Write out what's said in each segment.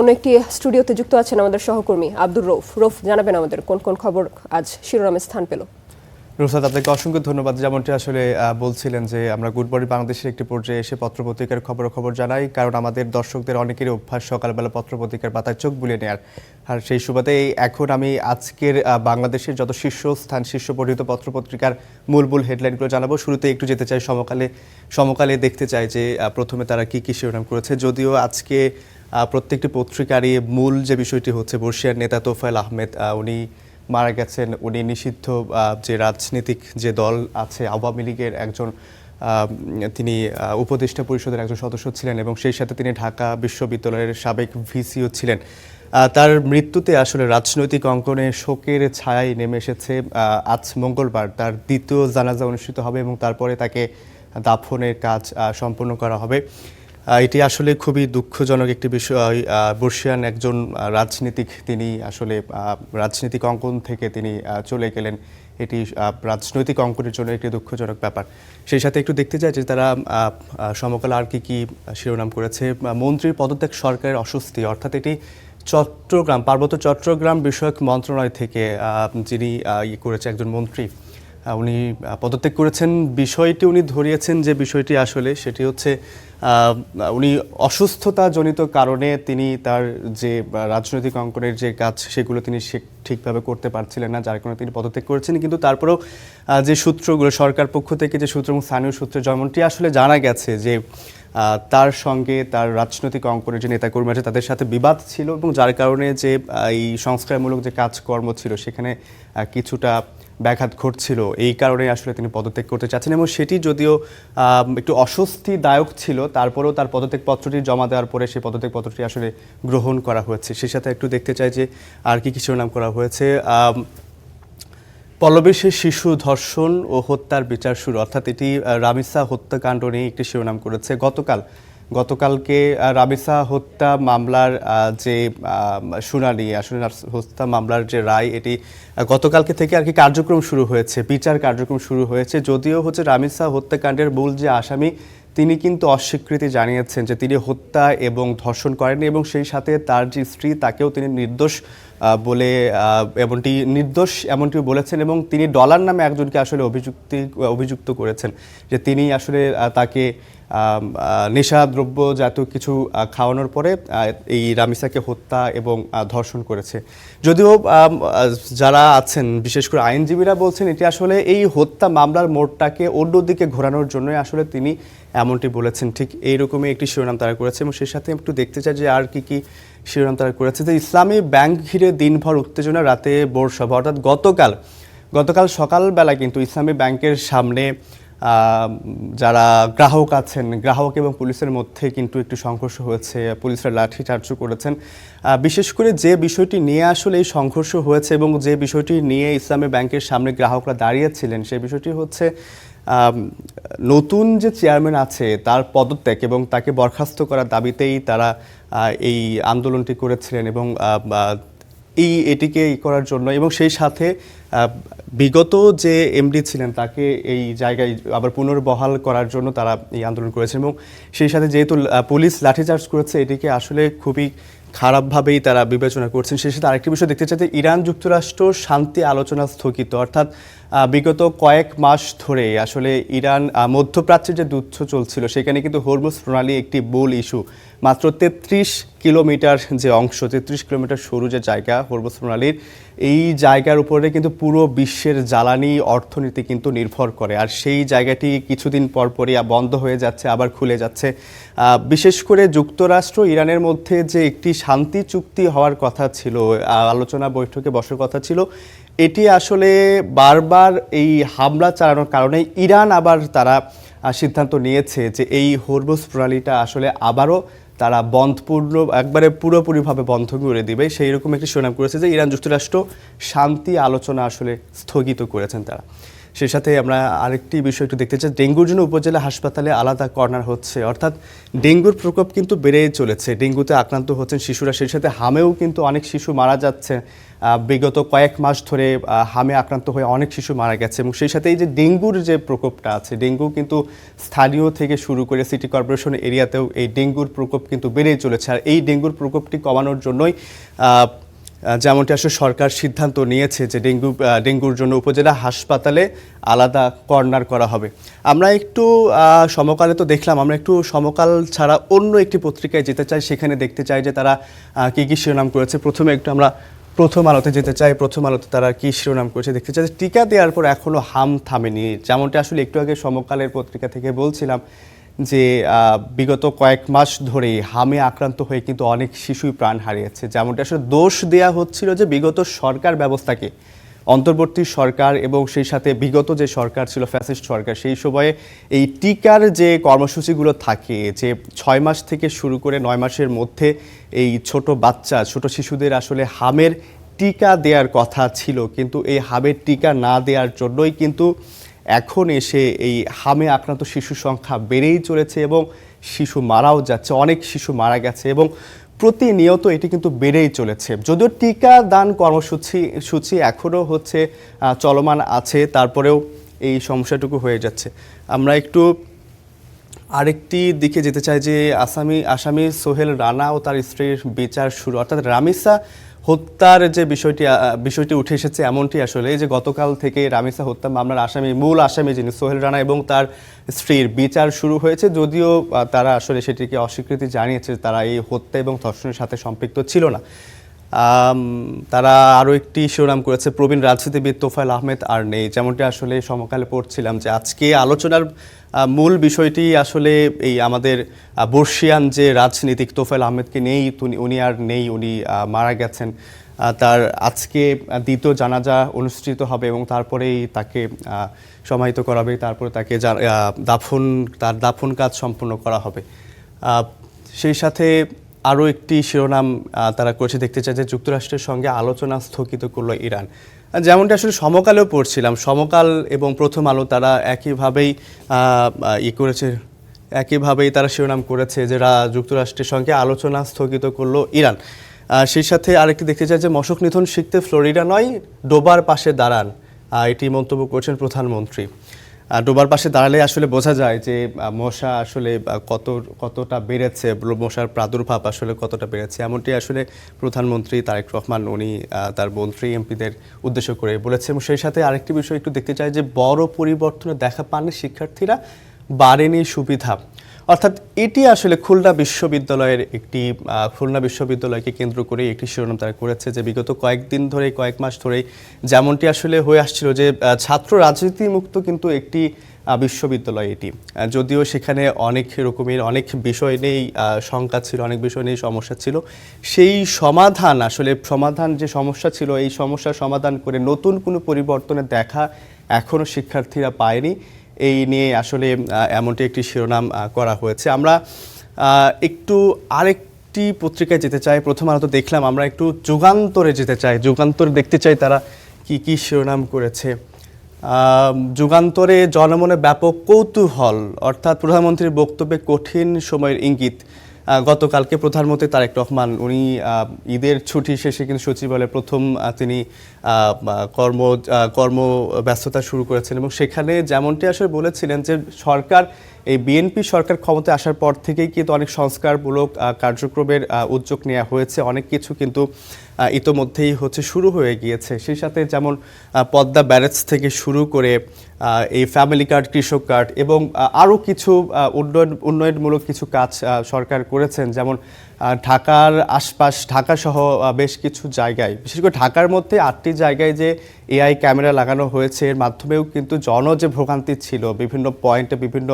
অন্য একটি স্টুডিওতে যুক্ত আছেন আমাদের সহকর্মী আব্দুর রউফ জানাবেন আমাদের কোন কোন খবর আজ শিরোনামে স্থান পেল। রুসাদ, আপনাকে অসংখ্য ধন্যবাদ। যেমনটি আসলে বলছিলেন যে আমরা গুড মর্নিং বাংলাদেশের একটি পর্যায়ে এসে পত্রপত্রিকার খবর জানাই, কারণ আমাদের দর্শকদের অনেকেরই অভ্যাস সকালবেলা পত্রপত্রিকার পাতায় চোখ বুলিয়ে নেয়ার। আর সেই সুবাদে এখন আমি আজকের বাংলাদেশের যত শীর্ষ পঠিত পত্রপত্রিকার মূল হেডলাইনগুলো জানাবো। শুরুতে একটু যেতে চাই সমকালে দেখতে চাই যে প্রথমে তারা কি শিরোনাম করেছে। যদিও আজকে প্রত্যেকটি পত্রিকারই মূল যে বিষয়টি হচ্ছে বর্ষিয়ার নেতা তোফায়েল আহমেদ উনি মারা গেছেন। উনি নিষিদ্ধ যে রাজনৈতিক যে দল আছে আওয়ামী লীগের একজন তিনি উপদেষ্টা পরিষদের একজন সদস্য ছিলেন এবং সেই সাথে তিনি ঢাকা বিশ্ববিদ্যালয়ের সাবেক ভিসিও ছিলেন। তার মৃত্যুতে আসলে রাজনৈতিক অঙ্গনে শোকের ছায়ায় নেমে এসেছে। আজ মঙ্গলবার তার দ্বিতীয় জানাজা অনুষ্ঠিত হবে এবং তারপরে তাকে দাফনের কাজ সম্পন্ন করা হবে। এটি আসলে খুবই দুঃখজনক একটি বিষয়। বর্ষিয়ান একজন রাজনীতিক, তিনি আসলে রাজনৈতিক অঙ্গন থেকে তিনি চলে গেলেন। এটি রাজনৈতিক অঙ্গনের জন্য একটি দুঃখজনক ব্যাপার। সেই সাথে একটু দেখতে চাই যে তারা সমকাল আর কি শিরোনাম করেছে। মন্ত্রীর পদত্যাগ সরকারের অস্বস্তি, অর্থাৎ এটি পার্বত্য চট্টগ্রাম বিষয়ক মন্ত্রণালয় থেকে যিনি করেছে একজন মন্ত্রী, উনি পদত্যাগ করেছেন। বিষয়টি উনি ধরিয়েছেন যে বিষয়টি আসলে সেটি হচ্ছে উনি অসুস্থতাজনিত কারণে তিনি তার যে রাজনৈতিক অঙ্গনের যে কাজ সেগুলো তিনি ঠিকভাবে করতে পারছিলেন না, যার কারণে তিনি পদত্যাগ করেছেন। কিন্তু তারপরেও যে সূত্রগুলো সরকার পক্ষ থেকে যে সূত্র এবং স্থানীয় সূত্রে যেমনটি আসলে জানা গেছে যে তার সঙ্গে তার রাজনৈতিক অঙ্গনের যে নেতাকর্মী আছে তাদের সাথে বিবাদ ছিল এবং যার কারণে যে এই সংস্কারমূলক যে কাজকর্ম ছিল সেখানে কিছুটা ব্যাঘাত ঘটছিল। এই কারণে আসলে তিনি পদত্যাগ করতে চাচ্ছেন এবং সেটি যদিও একটু অস্বস্তিদায়ক ছিল, তারপরেও তার পদত্যাগপত্রটি জমা দেওয়ার পরে সেই পদত্যাগপত্রটি আসলে গ্রহণ করা হয়েছে। সেই সাথে একটু দেখতে চাই যে আর কি শিরোনাম করা হয়েছে। পল্লবীর শিশু ধর্ষণ ও হত্যার বিচার শুরু, অর্থাৎ এটি রামিসা হত্যাকাণ্ড নিয়ে একটি শিরোনাম করেছে। গতকালকে রামিসা হত্যা মামলার যে শুনানি, আসলে হত্যা মামলার যে রায়, এটি গতকালকে থেকে আর কি কার্যক্রম শুরু হয়েছে, বিচার কার্যক্রম শুরু হয়েছে। যদিও হচ্ছে রামিসা হত্যাকাণ্ডের মূল যে আসামি তিনি কিন্তু অস্বীকৃতি জানিয়েছেন যে তিনি হত্যা এবং ধর্ষণ করেননি এবং সেই সাথে তার যে স্ত্রী তাকেও তিনি নির্দোষ বলে এমনটি বলেছেন এবং তিনি ডলার নামে একজনকে আসলে অভিযুক্ত করেছেন যে তিনি আসলে তাকে নেশাদ্রব্য জাতীয় কিছু খাওয়ানোর পরে এই রামিসাকে হত্যা এবং ধর্ষণ করেছে। যদিও যারা আছেন বিশেষ করে আইনজীবীরা বলছেন এটি আসলে এই হত্যা মামলার মোড়টাকে অন্যদিকে ঘোরানোর জন্যই আসলে তিনি এমনটি বলেছেন। ঠিক এইরকমই একটি শিরোনাম তারা করেছে এবং সেই সাথে একটু দেখতে চাই যে আর কি শিরোনাম তারা করেছে। যে ইসলামী ব্যাংক ঘিরে দিনভর উত্তেজনা, রাতে বোর্ড সভা। অর্থাৎ গতকাল সকালবেলা কিন্তু ইসলামী ব্যাংকের সামনে যারা গ্রাহক এবং পুলিশের মধ্যে কিন্তু একটু সংঘর্ষ হয়েছে, পুলিশরা লাঠিচার্জও করেছেন। বিশেষ করে যে বিষয়টি নিয়ে আসলে এই সংঘর্ষ হয়েছে এবং যে বিষয়টি নিয়ে ইসলামী ব্যাংকের সামনে গ্রাহকরা দাঁড়িয়েছিলেন সেই বিষয়টি হচ্ছে নতুন যে চেয়ারম্যান আছে তার পদত্যাগ এবং তাকে বরখাস্ত করার দাবিতেই তারা এই আন্দোলনটি করেছিলেন এবং এটিকে করার জন্য এবং সেই সাথে বিগত যে এমডি ছিলেন তাকে এই জায়গায় আবার পুনর্বহাল করার জন্য তারা এই আন্দোলন করেছেন এবং সেই সাথে যেহেতু পুলিশ লাঠিচার্জ করেছে এটিকে আসলে খুবই খারাপভাবেই তারা বিবেচনা করছেন। সেই সাথে আরেকটি বিষয় দেখতে চাইতে ইরান যুক্তরাষ্ট্র শান্তি আলোচনা স্থগিত, অর্থাৎ বিগত কয়েক মাস ধরে আসলে ইরান মধ্যপ্রাচ্যের যে যুদ্ধ চলছিল সেখানে কিন্তু হরমুজ প্রণালী একটি মূল ইস্যু। মাত্র 33 কিলোমিটার যে অংশ, 33 কিলোমিটার সরু যে জায়গা হরমুজ প্রণালীর, এই জায়গার উপরে কিন্তু পুরো বিশ্বের জ্বালানি অর্থনীতি কিন্তু নির্ভর করে। আর সেই জায়গাটি কিছুদিন পরপরই বন্ধ হয়ে যাচ্ছে, আবার খুলে যাচ্ছে। বিশেষ করে যুক্তরাষ্ট্র ইরানের মধ্যে যে একটি শান্তি চুক্তি হওয়ার কথা ছিল, আলোচনা বৈঠকে বসার কথা ছিল, এটি আসলে বারবার এই হামলা চালানোর কারণে ইরান আবার তারা সিদ্ধান্ত নিয়েছে যে এই হরমুজ প্রণালীটা আসলে আবারও তারা একবারে পুরোপুরিভাবে বন্ধ করে দিবে। সেই রকম একটি শিরোনাম করেছে যে ইরান যুক্তরাষ্ট্র শান্তি আলোচনা আসলে স্থগিত করেছেন তারা। সেই সাথে আমরা আরেকটি বিষয় একটু দেখতে চাই, ডেঙ্গুর জন্য উপজেলা হাসপাতালে আলাদা কর্নার হচ্ছে, অর্থাৎ ডেঙ্গুর প্রকোপ কিন্তু বেড়েই চলেছে। ডেঙ্গুতে আক্রান্ত হচ্ছেন শিশুরা, সেই সাথে হামেও কিন্তু অনেক শিশু মারা যাচ্ছে। বিগত কয়েক মাস ধরে হামে আক্রান্ত হয়ে অনেক শিশু মারা গেছে, এবং সেই সাথে এই যে ডেঙ্গুর যে প্রকোপটা আছে, ডেঙ্গু কিন্তু স্থানীয় থেকে শুরু করে সিটি কর্পোরেশন এরিয়াতেও এই ডেঙ্গুর প্রকোপ কিন্তু বেড়েই চলেছে। আর এই ডেঙ্গুর প্রকোপটি কমানোর জন্যই যেমনটি আসলে সরকার সিদ্ধান্ত নিয়েছে যে ডেঙ্গুর জন্য উপজেলা হাসপাতালে আলাদা কর্নার করা হবে। আমরা একটু সমকালে তো দেখলাম, আমরা একটু সমকাল ছাড়া অন্য একটি পত্রিকায় যেতে চাই, সেখানে দেখতে চাই যে তারা কী কী শিরোনাম করেছে। প্রথমে একটু আমরা প্রথম আলোতে যেতে চাই। প্রথম আলোতে তারা কী শিরোনাম করেছে দেখতে চাই, টিকা দেওয়ার পর এখনও হাম থামেনি। যেমনটি আসলে একটু আগে সমকালের পত্রিকা থেকে বলছিলাম যে বিগত কয়েক মাস ধরে হামে আক্রান্ত হয়ে কিন্তু অনেক শিশুই প্রাণ হারিয়েছে। যেমনটা আসলে দোষ দেয়া হচ্ছিল যে বিগত সরকার ব্যবস্থাকে, অন্তর্বর্তী সরকার এবং সেই সাথে বিগত যে সরকার ছিল ফ্যাসিস্ট সরকার, সেই সময়ে এই টিকার যে কর্মসূচিগুলো থাকে, যে 6 মাস থেকে শুরু করে 9 মাসের মধ্যে এই ছোট বাচ্চা, ছোট শিশুদের আসলে হামের টিকা দেওয়ার কথা ছিল, কিন্তু এই হামের টিকা না দেওয়ার জন্যই কিন্তু এখন এসে এই হামে আক্রান্ত শিশুর সংখ্যা বেড়েই চলেছে এবং শিশু মারাও যাচ্ছে, অনেক শিশু মারা গেছে এবং প্রতিনিয়ত এটি কিন্তু বেড়েই চলেছে। যদিও টিকা দান কর্মসূচি এখনও হচ্ছে চলমান আছে, তারপরেও এই সমস্যাটুকু হয়ে যাচ্ছে। আমরা একটু আরেকটি দিকে যেতে চাই যে আসামি সোহেল রানা ও তার স্ত্রীর বিচার শুরু, অর্থাৎ রামিসা হত্যার যে বিষয়টি উঠে এসেছে, এমনটি আসলে যে গতকাল থেকে রামিসা হত্যা মামলার মূল আসামি যিনি সোহেল রানা এবং তার স্ত্রীর বিচার শুরু হয়েছে। যদিও তারা আসলে সেটিকে অস্বীকৃতি জানিয়েছে, তারা এই হত্যা এবং ধর্ষণের সাথে সম্পৃক্ত ছিল না। তারা আরও একটি শিরোনাম করেছে, প্রবীণ রাজনীতিবিদ তোফায়েল আহমেদ আর নেই। যেমনটি আসলে সমকালে পড়ছিলাম যে আজকে আলোচনার মূল বিষয়টি আসলে এই আমাদের বর্ষিয়ান যে রাজনীতিক তোফায়েল আহমেদকে নেই, উনি আর নেই, উনি মারা গেছেন। তার আজকে দ্বিতীয় জানাজা অনুষ্ঠিত হবে এবং তারপরেই তাকে সমাহিত করা হবে, তারপরে তাকে তার দাফন কাজ সম্পন্ন করা হবে। সেই সাথে আরও একটি শিরোনাম তারা করেছে, দেখতে চায় যে যুক্তরাষ্ট্রের সঙ্গে আলোচনা স্থগিত করলো ইরান। যেমনটা আসলে সমকালেও পড়ছিলাম, সমকাল এবং প্রথম আলো তারা একইভাবেই তারা শিরোনাম করেছে যে যুক্তরাষ্ট্রের সঙ্গে আলোচনা স্থগিত করলো ইরান। সেই সাথে আরেকটি দেখতে চাই যে মশক নিধন শিখতে ফ্লোরিডা নয়, ডোবার পাশে দাঁড়ান, এটি মন্তব্য করছেন প্রধানমন্ত্রী। ডোবার পাশে দাঁড়ালে আসলে বোঝা যায় যে মশা আসলে কতটা বেড়েছে, মশার প্রাদুর্ভাব আসলে কতটা বেড়েছে, এমনটি আসলে প্রধানমন্ত্রী তারেক রহমান উনি তার মন্ত্রী এমপিদের উদ্দেশ্য করে বলেছে। এবং সেই সাথে আরেকটি বিষয় একটু দেখতে চাই যে বড় পরিবর্তনে দেখা পাননি শিক্ষার্থীরা, বাড়েনি সুবিধা। অর্থাৎ এটি আসলে খুলনা বিশ্ববিদ্যালয়কে কেন্দ্র করে একটি শিরোনাম তারা করেছে যে বিগত কয়েক মাস ধরেই যেমনটি আসলে হয়ে আসছিল যে ছাত্র রাজনীতি মুক্ত কিন্তু একটি বিশ্ববিদ্যালয় এটি, যদিও সেখানে অনেক রকমের অনেক বিষয় নেই শঙ্কা ছিল, অনেক বিষয় নেই সমস্যা ছিল, সেই সমাধান যে সমস্যা ছিল এই সমস্যার সমাধান করে নতুন কোনো পরিবর্তনের দেখা এখনও শিক্ষার্থীরা পায়নি। এই নিয়ে আসলে এমনটি একটি শিরোনাম করা হয়েছে। আমরা একটু আরেকটি পত্রিকায় যেতে চাই, প্রথম আলো তো দেখলাম, আমরা একটু যুগান্তরে যেতে চাই, যুগান্তরে দেখতে চাই তারা কি কি শিরোনাম করেছে। যুগান্তরে জনমনে ব্যাপক কৌতূহল, অর্থাৎ প্রধানমন্ত্রীর বক্তব্যে কঠিন সময়ের ইঙ্গিত। গতকালকে প্রধানমন্ত্রী তারেক রহমান উনি ঈদের ছুটি শেষে কিন্তু সচিবালয়ে প্রথম তিনি কর্ম ব্যস্ততা শুরু করেছেন এবং সেখানে যেমনটি আসলে বলেছিলেন যে এই বিএনপি সরকার ক্ষমতায় আসার পর থেকেই কিন্তু অনেক সংস্কারমূলক কার্যক্রমের উদ্যোগ নেওয়া হয়েছে, অনেক কিছু কিন্তু ইতোমধ্যেই শুরু হয়ে গিয়েছে। সেই সাথে যেমন পদ্মা ব্যারেজ থেকে শুরু করে এই ফ্যামিলি কার্ড, কৃষক কার্ড এবং আরও কিছু উন্নয়নমূলক কিছু কাজ সরকার করেছেন, যেমন ঢাকার আশপাশ, ঢাকাসহ বেশ কিছু জায়গায়, বিশেষ করে ঢাকার মধ্যে 8টি জায়গায় যে এআই ক্যামেরা লাগানো হয়েছে, এর মাধ্যমেও কিন্তু যে ভোগান্তি ছিল, বিভিন্ন পয়েন্টে বিভিন্ন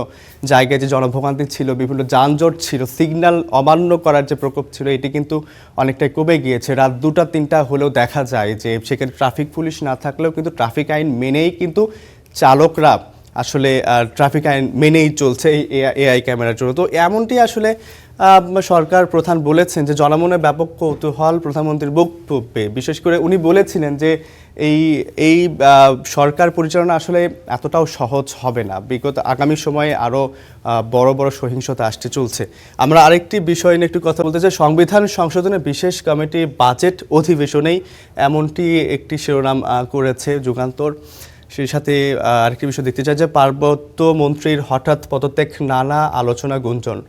জায়গায় যে জনভোগান্তি ছিল, বিভিন্ন যানজট ছিল, সিগন্যাল অমান্য করার যে প্রকোপ ছিল, এটি কিন্তু অনেকটাই কমে গিয়েছে। রাত 2টা-3টা হলেও দেখা যায় যে সেখানে ট্রাফিক পুলিশ না থাকলেও কিন্তু ট্রাফিক আইন মেনেই কিন্তু চালকরা আসলে ট্রাফিক আইন মেনেই চলছে এই এআই ক্যামেরার জন্য। তো এমনটি আসলে সরকার প্রধান বলেছেন যে জনমনে ব্যাপক কৌতূহল প্রধানমন্ত্রীর বক্তব্যে, বিশেষ করে উনি বলেছিলেন যে এই এই সরকার পরিচালনা আসলে এতটাও সহজ হবে না, বিগত আগামী সময়ে আরও বড় বড় সহিংসতা আসতে চলছে। আমরা আরেকটি বিষয় নিয়ে একটু কথা বলতে চাই, সংবিধান সংশোধনে বিশেষ কমিটি বাজেট অধিবেশনেই এমনটি একটি শিরোনাম করেছে যুগান্তর। সেই সাথে আরেকটি বিষয় দেখতে চাই যে পার্বত্য মন্ত্রীর হঠাৎ পদত্যাগ, নানা আলোচনা গুঞ্জন।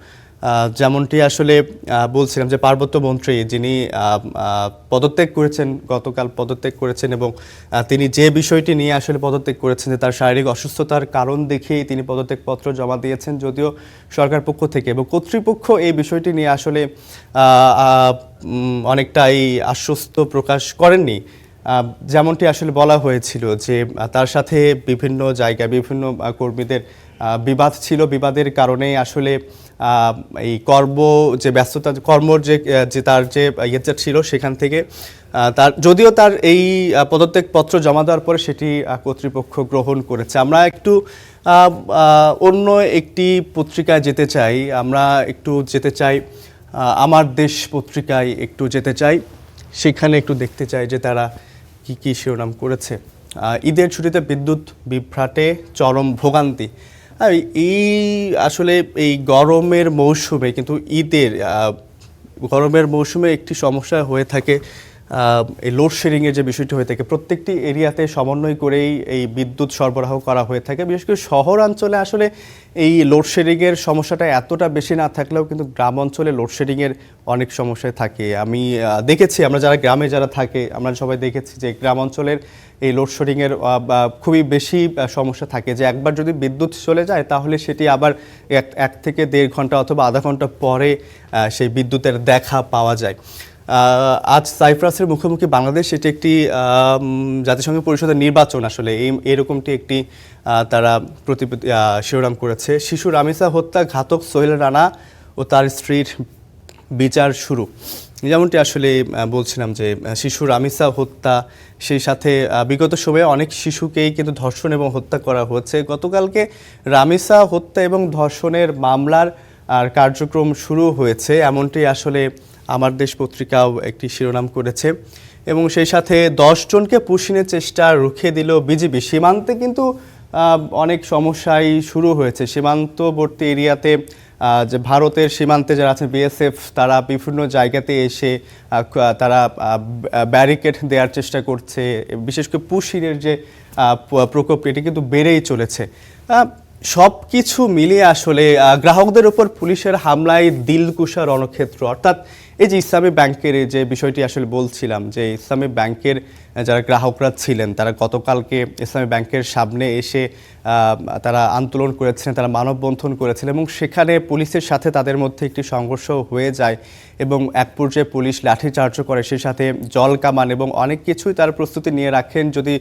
যেমনটি আসলে বলছিলাম যে পার্বত্য মন্ত্রী যিনি পদত্যাগ করেছেন, গতকাল পদত্যাগ করেছেন, এবং তিনি যে বিষয়টি নিয়ে আসলে পদত্যাগ করেছেন যে তার শারীরিক অসুস্থতার কারণ দেখিয়েই তিনি পদত্যাগপত্র জমা দিয়েছেন, যদিও সরকার পক্ষ থেকে এবং কর্তৃপক্ষ এই বিষয়টি নিয়ে আসলে অনেকটাই আশ্বস্ত প্রকাশ করেননি। যেমনটি আসলে বলা হয়েছিল যে তার সাথে বিভিন্ন জায়গায় বিভিন্ন কর্মীদের বিবাদ ছিল, বিবাদের কারণে আসলে এই যে ব্যস্ততা কর্মর যে তার যে ইয়েটা ছিল সেখান থেকে তার যদিও তার এই পদত্যাগপত্র জমা দেওয়ার পরে সেটি কর্তৃপক্ষ গ্রহণ করেছে। আমরা একটু অন্য একটি পত্রিকায় যেতে চাই, আমার দেশ পত্রিকায় একটু যেতে চাই, সেখানে একটু দেখতে চাই যে তারা কি কি শিরোনাম করেছে। ঈদের ছুটিতে বিদ্যুৎ বিভ্রাটে চরম ভোগান্তি। এই আসলে এই গরমের মৌসুমে কিন্তু গরমের মৌসুমে একটি সমস্যা হয়ে থাকে, এই লোডশেডিংয়ের যে বিষয়টি হয়ে থাকে, প্রত্যেকটি এরিয়াতে সমন্বয় করেই এই বিদ্যুৎ সরবরাহ করা হয়ে থাকে। বিশেষ করে শহরাঞ্চলে আসলে এই লোডশেডিংয়ের সমস্যাটা এতটা বেশি না থাকলেও কিন্তু গ্রাম অঞ্চলে লোডশেডিংয়ের অনেক সমস্যায় থাকে। আমি দেখেছি, আমরা যারা গ্রামে থাকে আমরা সবাই দেখেছি যে গ্রাম অঞ্চলের এই লোডশেডিংয়ের খুবই বেশি সমস্যা থাকে, যে একবার যদি বিদ্যুৎ চলে যায় তাহলে সেটি আবার 1 থেকে 1.5 ঘন্টা অথবা আধা ঘন্টা পরে সেই বিদ্যুতের দেখা পাওয়া যায়। আজ সাইপ্রাসের মুখোমুখি বাংলাদেশ, এটি একটি জাতিসংঘ পরিষদের নির্বাচন, আসলে এরকমটি একটি তারা শিরোনাম করেছে। শিশু রামিসা হত্যা, ঘাতক সোহেল রানা ও তার স্ত্রীর বিচার শুরু। যেমনটি আসলে বলছিলাম যে শিশু রামিসা হত্যা, সেই সাথে বিগত সময়ে অনেক শিশুকেই কিন্তু ধর্ষণ এবং হত্যা করা হচ্ছে। গতকালকে রামিসা হত্যা এবং ধর্ষণের মামলার কার্যক্রম শুরু হয়েছে, এমনটি আসলে আমার দেশ পত্রিকাও একটি শিরোনাম করেছে। এবং সেই সাথে 10 জনকে পুশিনের চেষ্টা রুখে দিল বিজিবি। সীমান্তে কিন্তু অনেক সমস্যাই শুরু হয়েছে, সীমান্তবর্তী এরিয়াতে যে ভারতের সীমান্তে যারা আছেন বিএসএফ, তারা বিভিন্ন জায়গাতে এসে তারা ব্যারিকেড দেওয়ার চেষ্টা করছে। বিশেষ করে পুশিনের যে প্রকোপ, এটি কিন্তু বেড়েই চলেছে। সব কিছু মিলিয়ে আসলে গ্রাহকদের উপর পুলিশের হামলায় দিলকুশা রণক্ষেত্র। অর্থাৎ এই যে ইসলামী ব্যাংকের যে বিষয়টি আসলে বলছিলাম, যে ইসলামী ব্যাংকের যারা গ্রাহকরা ছিলেন তারা গতকালকে ইসলামী ব্যাংকের সামনে এসে তারা আন্দোলন করেছিলেন, তারা মানববন্ধন করেছিলেন, এবং সেখানে পুলিশের সাথে তাদের মধ্যে একটি সংঘর্ষ হয়ে যায় এবং এক পর্যায়ে পুলিশ লাঠিচার্জও করে, সেই সাথে জল কামান এবং অনেক কিছুই তার প্রস্তুতি নিয়ে রাখেন যদি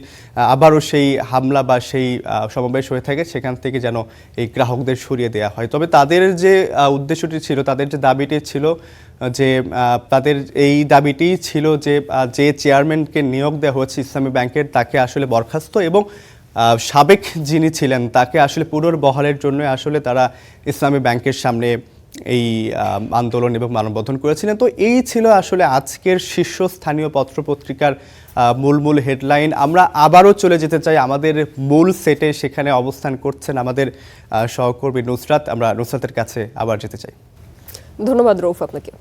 আবারও সেই হামলা বা সেই সমাবেশ হয়ে থাকে, সেখান থেকে যেন এই গ্রাহকদের সরিয়ে দেওয়া হয়। তবে তাদের যে উদ্দেশ্যটি ছিল, তাদের যে দাবিটি ছিল, যে তাদের এই দাবিটি ছিল যে চেয়ারম্যানকে নিয়োগ দেওয়া হচ্ছে ইসলামী ব্যাংকের, তাকে আসলে বরখাস্ত এবং সাবেক যিনি ছিলেন তাকে আসলে পুনর্বহালের জন্য আসলে তারা ইসলামী ব্যাংকের সামনে এই আন্দোলন এবং মানববন্ধন করেছিলেন। তো এই ছিল আসলে আজকের শীর্ষস্থানীয় পত্রপত্রিকার মূল হেডলাইন। আমরা আবারও চলে যেতে চাই আমাদের মূল সেটে, সেখানে অবস্থান করছেন আমাদের সহকর্মী নুসরাত। আমরা নুসরাতের কাছে আবার যেতে চাই। ধন্যবাদ রৌফ আপনাকে।